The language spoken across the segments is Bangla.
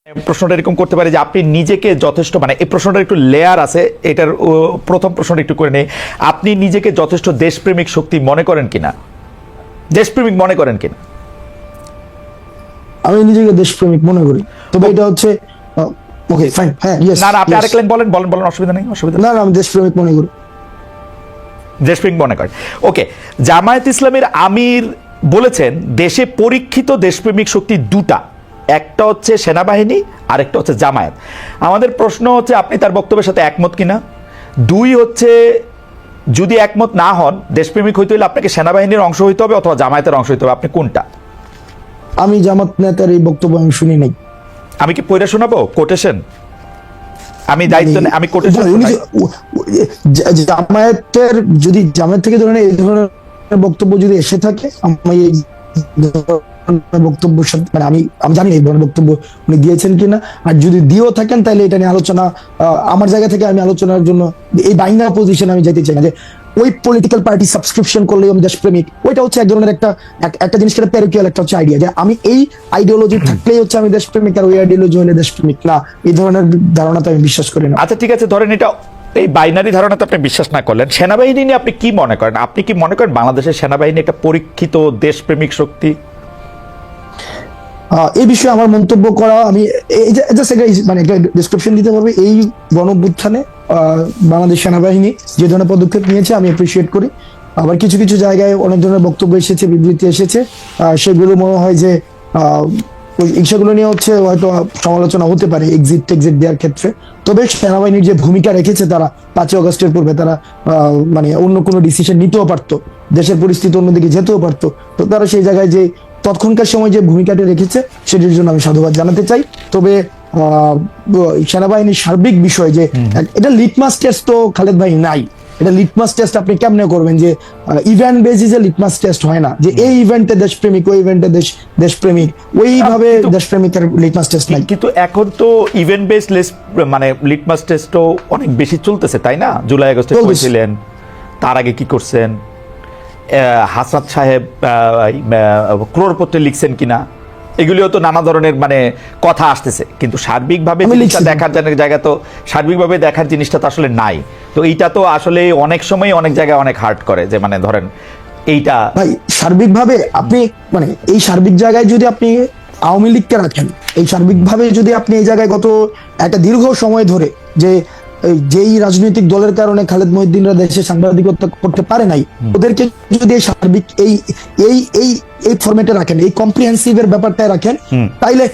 প্রশ্নটা এরকম করতে পারে যে আপনি নিজেকে যথেষ্ট, মানে এই প্রশ্নটার একটু লেয়ার আছে, এটার প্রথম প্রশ্নটা একটু করে নেই। আপনি নিজেকে যথেষ্ট দেশপ্রেমিক শক্তি মনে করেন কিনা, দেশপ্রেমিক মনে করেন কিনা? আমি নিজেকে দেশপ্রেমিক মনে করি, তবে এটা হচ্ছে ওকে ফাইন, হ্যাঁ ইয়েস। না আপনি আরেক লাইন বলেন, বলেন বলেন, অসুবিধা নেই, অসুবিধা না আমি দেশপ্রেমিক মনে করি, দেশপ্রেমিক মনে করেন। ওকে, জামায়াত ইসলামের আমির বলেছেন দেশে পরীক্ষিত দেশপ্রেমিক শক্তি দুটা, একটা হচ্ছে সেনাবাহিনী আর একটা হচ্ছে জামায়াত। আমাদের প্রশ্ন হচ্ছে আপনি তার বক্তব্যের সাথে একমত কিনা। দুই হচ্ছে যদি একমত না হন, দেশপ্রেমিক হইতে হলে আপনাকে সেনাবাহিনীর অংশ হইতে হবে অথবা জামায়াতের অংশ হইতে হবে, আপনি কোনটা? আমি জামাত নেতার এই বক্তব্য আমি শুনি নাই। আমি কি পড়ে শোনাবো কোটেশন? আমি দায়িত্ব নেই, আমি কোটেশন। জামায়াতের যদি জামায়াত থেকে ধরেন এই ধরনের বক্তব্য যদি এসে থাকে, আমি এই বক্তব্যের সাথে মানে আমি জানি এই ধরনের বক্তব্য উনি দিয়েছেন কিনা, আর যদি দিয়েও থাকেন তাহলে এটা নিয়ে আলোচনা আমার জায়গা থেকে আমি আলোচনার জন্য এই বাইঙ্গা পজিশন আমি যেতে চাই না যে ওই পলিটিক্যাল পার্টি সাবস্ক্রিপশন করলে আমি দেশপ্রেমিক। ওইটা হচ্ছে এক ধরনের একটা জিনিস একটা প্যারিকুয়াল, একটা হচ্ছে আইডিয়া যে আমি এই আইডিওলজি থাকলেই হচ্ছে আমি দেশপ্রেমিক, আর ওই আইডিওলজি হলে দেশপ্রেমিক না, এই ধরনের ধারণাতে আমি বিশ্বাস করি না। আচ্ছা ঠিক আছে, ধরেন এটা এই বাইনারি ধারণাতে আপনি বিশ্বাস না করলেন, সেনাবাহিনী নিয়ে আপনি কি মনে করেন? আপনি কি মনে করেন বাংলাদেশের সেনাবাহিনী একটা পরীক্ষিত দেশপ্রেমিক শক্তি? এই বিষয়ে আমার মন্তব্য করা, আমি মানে একটা ডিসক্রিপশন দিতে পারবো। এই গণঅভ্যুত্থানে বাংলাদেশ সেনাবাহিনী যে ধরনের পদক্ষেপ নিয়েছে আমি অ্যাপ্রিসিয়েট করি। আবার কিছু কিছু জায়গায় অনেক ধরনের বক্তব্য এসেছে, বিবৃতি এসেছে, সেগুলো মনে হয় যে সেগুলো নিয়ে হচ্ছে হয়তো সমালোচনা হতে পারে এক্সিট দেওয়ার ক্ষেত্রে। তবে সেনাবাহিনীর যে ভূমিকা রেখেছে তারা 5ই আগস্টের পূর্বে, তারা মানে অন্য কোনো ডিসিশন নিতেও পারতো, দেশের পরিস্থিতি অন্যদিকে যেতেও পারতো, তো তারা সেই জায়গায় যে তৎক্ষণকার সময় যে ভূমিকাটা রেখেছে সেটির জন্য আমি সাধুবাদ জানাতে চাই। তবে সেনাবাহিনীর সার্বিক বিষয় যে এটা লিটমাস টেস্ট তো খালেদ ভাই নাই, এটা লিটমাস টেস্ট আপনি কেমনে করবেন যে ইভেন্ট বেসিসে লিটমাস টেস্ট হয় না যে এই ইভেন্টে দেশপ্রেমিক, ওই ইভেন্টে দেশপ্রেমিক, ওইভাবে দেশপ্রেমিকের লিটমাস টেস্ট নাই। কিন্তু এখন তো ইভেন্ট বেসড মানে লিটমাস টেস্টও অনেক বেশি চলতেছে, তাই না? জুলাই আগস্টে করেছিলেন, তার আগে কি করছেন? হাসনাত সাহেব ক্রোড়পত্রে লিখছেন কিনা, এগুলিও তো নানা ধরনের মানে কথা আসতেছে, কিন্তু সার্বিকভাবে দেখার জায়গা তো সার্বিকভাবে দেখার জিনিসটা তো আসলে নাই। তো এইটা তো আসলে অনেক সময় অনেক জায়গায় অনেক হার্ট করে যে মানে ধরেন এইটা ভাই সার্বিকভাবে আপনি মানে এই সার্বিক জায়গায় যদি আপনি আওয়ামী লীগকে রাখেন, এই সার্বিকভাবে যদি আপনি এই জায়গায় গত একটা দীর্ঘ সময় ধরে যে যেই রাজনৈতিক দলের কারণে খালেদ মহিউদ্দিনরা দেশে সাংবাদিকতা করতে পারে নাই, ওদেরকে যদি এই সার্বিক এই এই এই এই ফরম্যাটে রাখেন, এই কম্প্রিহেন্সিভের ব্যাপারটায় রাখেন, তাইলে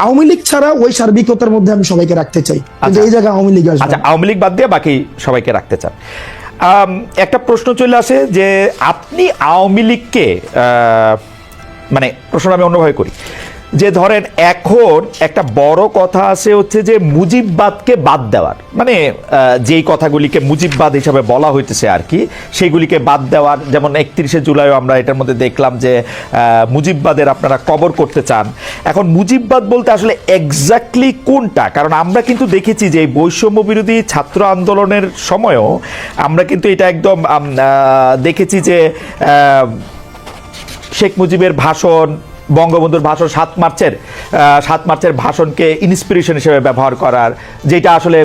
আওয়ামী লীগ ছাড়া ওই সার্বিকতার মধ্যে আমি সবাইকে রাখতে চাই। কিন্তু এই জায়গায় আওয়ামী লীগ আসবে। আচ্ছা, আওয়ামী লীগ বাদ দিয়ে বাকি সবাইকে রাখতে চান। একটা প্রশ্ন চলে আসে যে আপনি আওয়ামী লীগকে মানে প্রশ্ন আমি অন্যভাবে করি যে ধরেন এখন একটা বড় কথা আছে হচ্ছে যে মুজিববাদকে বাদ দেওয়ার, মানে যেই কথাগুলিকে মুজিববাদ হিসাবে বলা হইতেছে আর কি, সেইগুলিকে বাদ দেওয়ার। যেমন 31শে জুলাইও আমরা এটার মধ্যে দেখলাম যে মুজিববাদের আপনারা কবর করতে চান। এখন মুজিববাদ বলতে আসলে এক্স্যাক্টলি কোনটা? কারণ আমরা কিন্তু দেখেছি যে বৈষম্য বিরোধী ছাত্র আন্দোলনের সময়ও আমরা কিন্তু এটা একদম দেখেছি যে শেখ মুজিবের ভাষণ, বঙ্গবন্ধুর ভাষণ, 7 মার্চের ভাষণকে ইন্সপিরেশন হিসেবে ব্যবহার করার, যেটা আসলে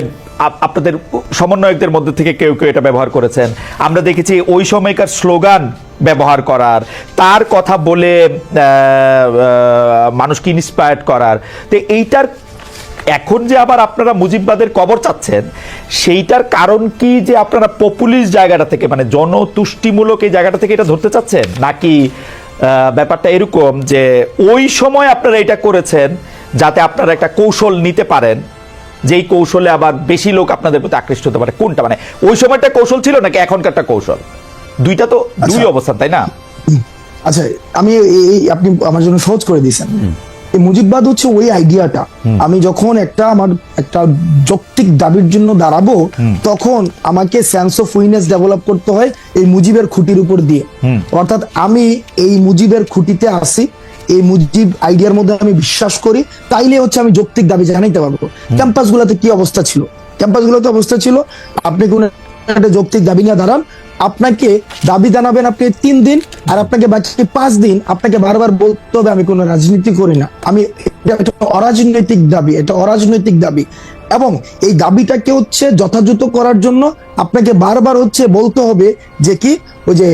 আপনাদের সমন্বয়কদের মধ্যে থেকে কেউ কেউ এটা ব্যবহার করেছেন। আমরা দেখেছি ওই সময়কার স্লোগান ব্যবহার করার, তার কথা বলে মানুষকে ইন্সপায়ার্ড করার। তো এইটার এখন যে আবার আপনারা মুজিববাদের কবর চাচ্ছেন, সেইটার কারণ কি যে আপনারা পপুলিস্ট জায়গাটা থেকে মানে জনতুষ্টিমূলক এই জায়গাটা থেকে এটা ধরতে চাচ্ছেন, নাকি ব্যাপারটা এরকম যে ওই সময় আপনারা এটা করেছেন যাতে আপনারা একটা কৌশল নিতে পারেন, যেই কৌশলে আবার বেশি লোক আপনাদের প্রতি আকৃষ্ট হতে পারে? কোনটা, মানে ওই সময়টা কৌশল ছিল নাকি এখনকারটা কৌশল? দুইটা তো দুই অবস্থা, তাই না? আচ্ছা, আমি আপনি আমার জন্য সহজ করে দিয়েছেন। এই মুজিববাদ হচ্ছে ওই আইডিয়াটা, আমি যখন আমার একটা যৌক্তিক দাবির জন্য দাঁড়াবো, তখন আমাকে সেন্স অফ উইনেস ডেভেলপ করতে হয় এই মুজিবের খুঁটির উপর দিয়ে। অর্থাৎ আমি এই মুজিবের খুঁটিতে আসি, এই মুজিব আইডিয়ার মধ্যে আমি বিশ্বাস করি, তাইলে হচ্ছে আমি যৌক্তিক দাবি জানাইতে পারবো। ক্যাম্পাসগুলোতে কি অবস্থা ছিল? ক্যাম্পাসগুলোতে অবস্থা ছিল আপনি কোন একটা যৌক্তিক দাবি নিয়ে দাঁড়ান, আপনাকে দাবি জানাবেন আপনি 3 দিন, আর আপনাকে বাকি 5 দিন আপনাকে বারবার বলতে হবে আমি কোনো রাজনীতি করি না। আমি এটা একটা অরাজনৈতিক দাবি, এটা অরাজনৈতিক দাবি। এবং এই দাবিটাকে হচ্ছে যথাযথ করার জন্য আপনাকে বারবার হচ্ছে বলতে হবে যে কি ওই যে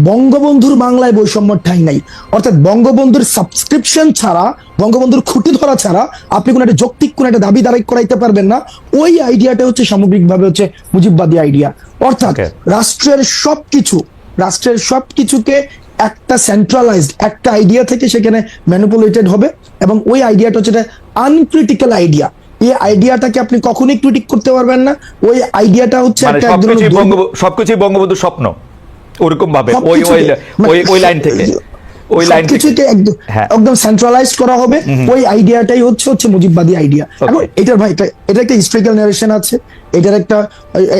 বঙ্গবন্ধুর বাংলায় বৈষম্য ঠাঁই নাই, অর্থাৎ বঙ্গবন্ধুর সাবস্ক্রিপশন ছাড়া, বঙ্গবন্ধুর খুঁটি ধরা ছাড়া আপনি কোনো একটা যৌক্তিক কোনো একটা দাবি দাঁড়াই করাইতে পারবেন না। ওই আইডিয়াটা হচ্ছে সামগ্রিকভাবে হচ্ছে মুজিববাদী আইডিয়া, অর্থাৎ রাষ্ট্রের সবকিছুকে একটা সেন্ট্রালাইজড একটা আইডিয়া থেকে সেখানে ম্যানিপুলেটেড হবে, এবং ওই আইডিয়াটা হচ্ছে আনক্রিটিক্যাল আইডিয়া। এই আইডিয়াটাকে আপনি কখনোই ক্রিটিক করতে পারবেন না। ওই আইডিয়াটা হচ্ছে মানে একটা একদম সবকিছুই বঙ্গবন্ধুর স্বপ্ন, ওরকম ভাবে ওই লাইন থেকে সবকিছুকে একদম সেন্ট্রালাইজ করা হবে। ওই আইডিয়াটাই হচ্ছে মুজিববাদী আইডিয়া। এখন এটার ভাই এটা একটা হিস্ট্রিক্যাল ন্যারেশন আছে, এটার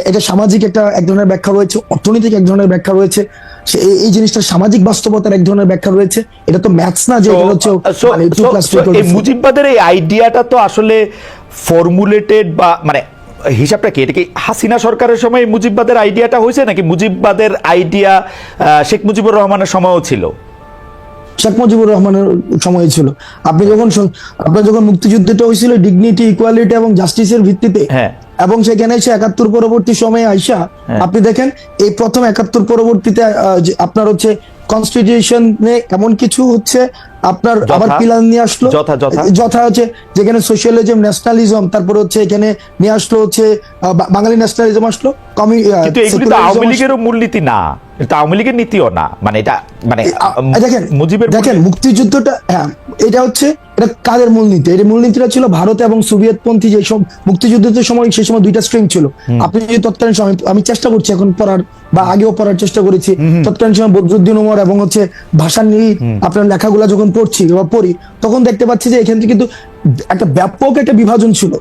এটা সামাজিক এক ধরনের ব্যাখ্যা রয়েছে, অর্থনৈতিক এক ধরনের ব্যাখ্যা রয়েছে, এই জিনিসটা সামাজিক বাস্তবতার এক ধরনের ব্যাখ্যা রয়েছে। এটা তো ম্যাথস না যে এটা হচ্ছে এই মুজিববাদের এই আইডিয়াটা তো আসলে ফর্মুলেটেড বা মানে হিসাবটা কি, এটা কি হাসিনা সরকারের সময় মুজিববাদের আইডিয়াটা হয়েছে, নাকি মুজিববাদের আইডিয়া শেখ মুজিবুর রহমানের সময়ও ছিল? শেখ মুজিবুর রহমানের সময় ছিল। আপনার যখন মুক্তিযুদ্ধটা হয়েছিল ডিগনিটি, ইকুয়ালিটি এবং জাস্টিসের ভিত্তিতে, এবং সেখানে এসে ৭১ পরবর্তী সময়ে আইসা আপনি দেখেন এই প্রথম ৭১ পরবর্তীতে আপনার হচ্ছে কনস্টিটিউশনে এমন কিছু হচ্ছে আপনার আবার পিলার নিয়ে আসলো যথা হচ্ছে যেখানে সোশ্যালিজম, ন্যাশনালিজম, তারপরে হচ্ছে এখানে নিয়ে আসলো হচ্ছে বাঙালি ন্যাশনালিজম আসলো। কিন্তু এগুলি তো আওয়ামী লীগেরও মূলনীতি না, এটা আওয়ামী লীগের নীতিও না, মানে এটা মানে দেখেন মুক্তিযুদ্ধটা, হ্যাঁ এটা হচ্ছে এটা কাদের মূলনীতি? এই মূলনীতিটা ছিল ভারত এবং সোভিয়েত পন্থী যেসব মুক্তিযুদ্ধের সময়, সেই সময় দুইটা স্ট্রিম ছিল। আপনি যদি তৎকালীন সময়, আমি চেষ্টা করছি এখন পড়ার বা আগেও পড়ার চেষ্টা করেছি, তৎকালীন সময় বদরুদ্দিন উমর এবং হচ্ছে ভাষা নিয়ে আপনার লেখাগুলা যখন পড়ছি বা পড়ি, তখন দেখতে পাচ্ছি যে এখান থেকে কিন্তু একটা ব্যাপক একটা বিভাজন ছিল।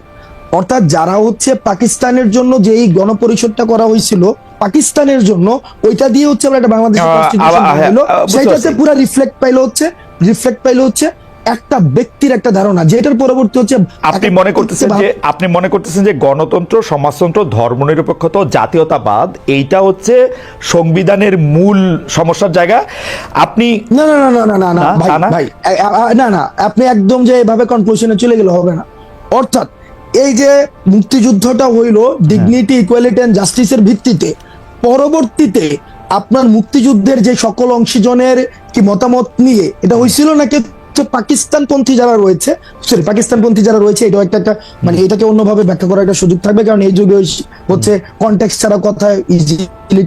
অর্থাৎ যারা হচ্ছে পাকিস্তানের জন্য যে এই গণপরিষদটা করা হয়েছিল পাকিস্তানের জন্য, ওইটা দিয়ে হচ্ছে আমরা একটা বাংলাদেশের কনস্টিটিউশন বানাইলো, সেইটাতে পুরো রিফ্লেক্ট পাইলো হচ্ছে একটা ব্যক্তির একটা ধারণা, যেটার পরবর্তী হচ্ছে আপনি মনে করতেছেন যে গণতন্ত্র, সমাজতন্ত্র, ধর্মনিরপেক্ষতা, জাতীয়তাবাদ এইটা হচ্ছে সংবিধানের মূল সমস্যার জায়গা। আপনি না ভাই না, আপনি একদম যে এভাবে কনক্লুশনে চলে গেলে হবে না। অর্থাৎ এই যে মুক্তিযুদ্ধটা হইলো ডিগনিটি, ইকুয়ালিটি এন্ড জাস্টিসের ভিত্তিতে, পরবর্তীতে আপনার মুক্তিযুদ্ধের যে সকল অংশীজনের কি মতামত নিয়ে এটা হয়েছিল নাকি পাকিস্তানপন্থী যারা রয়েছে, এটাও একটা মানে এটাকে অন্যভাবে ব্যাখ্যা করার একটা সুযোগ থাকবে, কারণ এই যুগে হচ্ছে কনটেক্সট ছাড়া কথা ইজিলি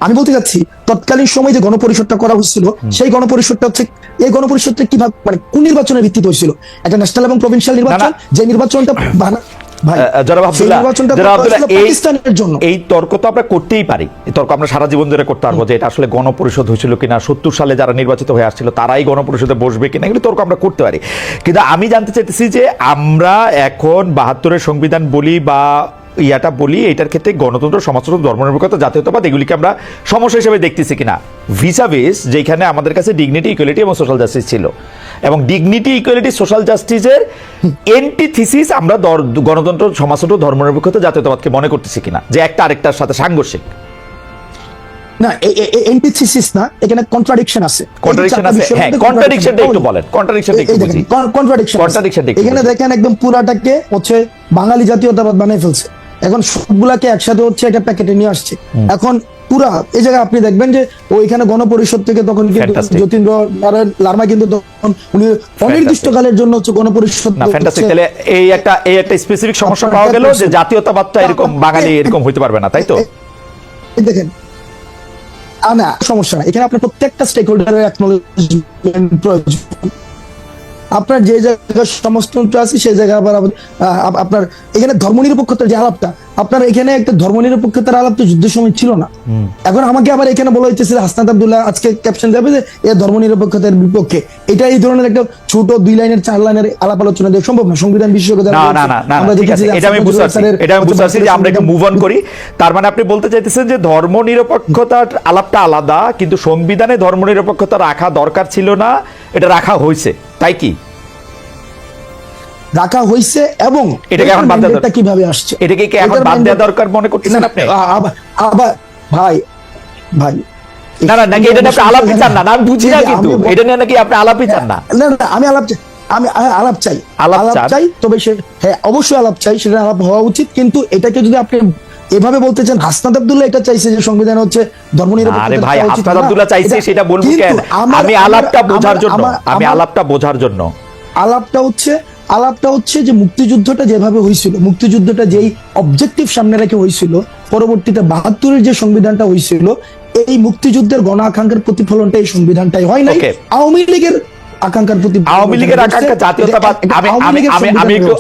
আমি বলতে চাচ্ছি তৎকালীন সময় যে গণপরিষদটা করা হয়েছিল, সেই গণপরিষদটা হচ্ছে এই গণপরিষদটা কিভাবে মানে কোন নির্বাচনের ভিত্তিতে হয়েছিল? একটা ন্যাশনাল এবং প্রভিন্সিয়াল নির্বাচন, যে নির্বাচনটা এই তর্ক তো আমরা করতেই পারি, এই তর্ক আমরা সারা জীবন ধরে করতে পারবো যে এটা আসলে গণপরিষদ হয়েছিল কিনা, ৭০ সালে যারা নির্বাচিত হয়ে আসছিল তারাই গণপরিষদে বসবে কিনা, এগুলো তর্ক আমরা করতে পারি। কিন্তু আমি জানতে চাইতেছি যে আমরা এখন ৭২-এর সংবিধান বলি বা ইয়াটা বলি, এটার ক্ষেত্রে গণতন্ত্র, সমাজতন্ত্র, ধর্মনিরপেক্ষতা, জাতীয়তাবাদ এগুলিকে আমরা সমস্যা হিসেবে দেখতেছি কিনা ভিসাভিস যেখানে আমাদের কাছে ডিগনিটি, ইকুয়ালিটি এবং সোশ্যাল জাস্টিস ছিল, এবং ডিগনিটি, ইকুয়ালিটি, সোশ্যাল জাস্টিসের এন্টিথিসিস আমরা গণতন্ত্র, সমাজতন্ত্র, ধর্মনিরপেক্ষতা, জাতীয়তাবাদকে মনে করতেছি কিনা যে একটা আরেকটার সাথে সাংঘর্ষিক। না, এন্টিথিসিস না, এখানে কন্ট্রাডিকশন আছে। হ্যাঁ, কন্ট্রাডিকশনটা একটু বলেন, কন্ট্রাডিকশনটা একটু বুঝি। কন্ট্রাডিকশন এখানে দেখেন একদম পুরাটাকে হচ্ছে বাঙালি জাতীয়তাবাদ বানাই ফেলছে, এখন সবগুলাকে একসাথে হচ্ছে একটা প্যাকেটে নিয়ে আসছে। এখন পুরা এই জায়গায় আপনি দেখবেন যে ওইখানে গণপরিষদ থেকে তখন কিন্তু যতীন্দ্র নারায়ণ লারমা কিন্তু তখন উনি অনির্দিষ্টকালের জন্য হচ্ছে গণপরিষদ। না, ফ্যান্টাস্টিক। তাহলে এই একটা স্পেসিফিক সমস্যা পাওয়া গেল যে জাতীয়তাবাদটা এরকম বাঙালি এরকম হইতে পারবে না, তাই তো? দেখেন না, সমস্যা না, এখানে আপনার প্রত্যেকটা স্টেক হোল্ডারের অ্যাকনলেজমেন্ট প্রয়োজন। আপনার যে জায়গায় সমাজতন্ত্র আছে সেই জায়গায় আবার আপনার এখানে ধর্মনিরপেক্ষতার যে আলাপটা, আপনার এখানে একটা ধর্মনিরপেক্ষতার আলাপ তো যুদ্ধের সময় ছিল না। এখন আমাকে আবার এখানে বলা হইতেছে হাসনাত আব্দুল্লাহ আজকে ক্যাপশন যাবে যে এ ধর্মনিরপেক্ষতার বিপক্ষে। এটা এই ধরনের একটা ছোট 2 লাইনের 4 লাইনের আলাপ আলোচনা দেওয়া সম্ভব না। সংবিধান বিশেষজ্ঞ এটা আমি বুঝতে পারছি যে আমরা একটু মুভ অন করি। তার মানে আপনি বলতে চাইতেছেন যে ধর্মনিরপেক্ষতার আলাপটা আলাদা, কিন্তু সংবিধানে ধর্মনিরপেক্ষতা রাখা দরকার ছিল না, এটা রাখা হয়েছে, তাই কি? রাখা হয়েছে এবং এটাকে এখন বাদ দেওয়া mandate টা কিভাবে আসছে এটাকে কি এখন এটার বাদ দেওয়া mandate- দরকার মনে করতেছেন আপনি? আবার ভাই না না, নাকি এটা নিয়ে আপনি আলাপই চান না? না, আমি বুঝি না, কিন্তু আমি- এটা নিয়ে নাকি আপনি আলাপই চান না? না না আমি আলাপ চাই, আমি আলাপ চাই, আলাপ আলাপ চান? চাই, তবে সে হ্যাঁ অবশ্যই আলাপ চাই, সেটা আলাপ হওয়া উচিত, কিন্তু এটাকে যদি আপনি এভাবে বলতে চান, হাসনাত আব্দুল্লাহ এটা চাইছে যে সংবিধান হচ্ছে ধর্মনিরপেক্ষতা আরে ভাই, থাকা উচিত হাসনাত না। আব্দুল্লাহ চাইছে এটা- সেটা বলবো কিন্তু কেন? আমি আলাপটা বোঝার জন্য, আমি আলাপটা বোঝার জন্য আলাপটা হচ্ছে যে মুক্তিযুদ্ধটা যেভাবে হয়েছিল, মুক্তিযুদ্ধটা যেই অবজেক্টিভ সামনে রেখে হয়েছিল, পরবর্তীতে ৭২-এর যে সংবিধানটা হয়েছিল, এই মুক্তিযুদ্ধের গণ আকাঙ্ক্ষার প্রতিফলনটা এই সংবিধানটাই হয় নাই, Okay. আওয়ামী লীগের আকাঙ্ক্ষার প্রতি আওয়ামী লীগের আকাঙ্ক্ষা জাতীয়তাবাদ, আমি একটু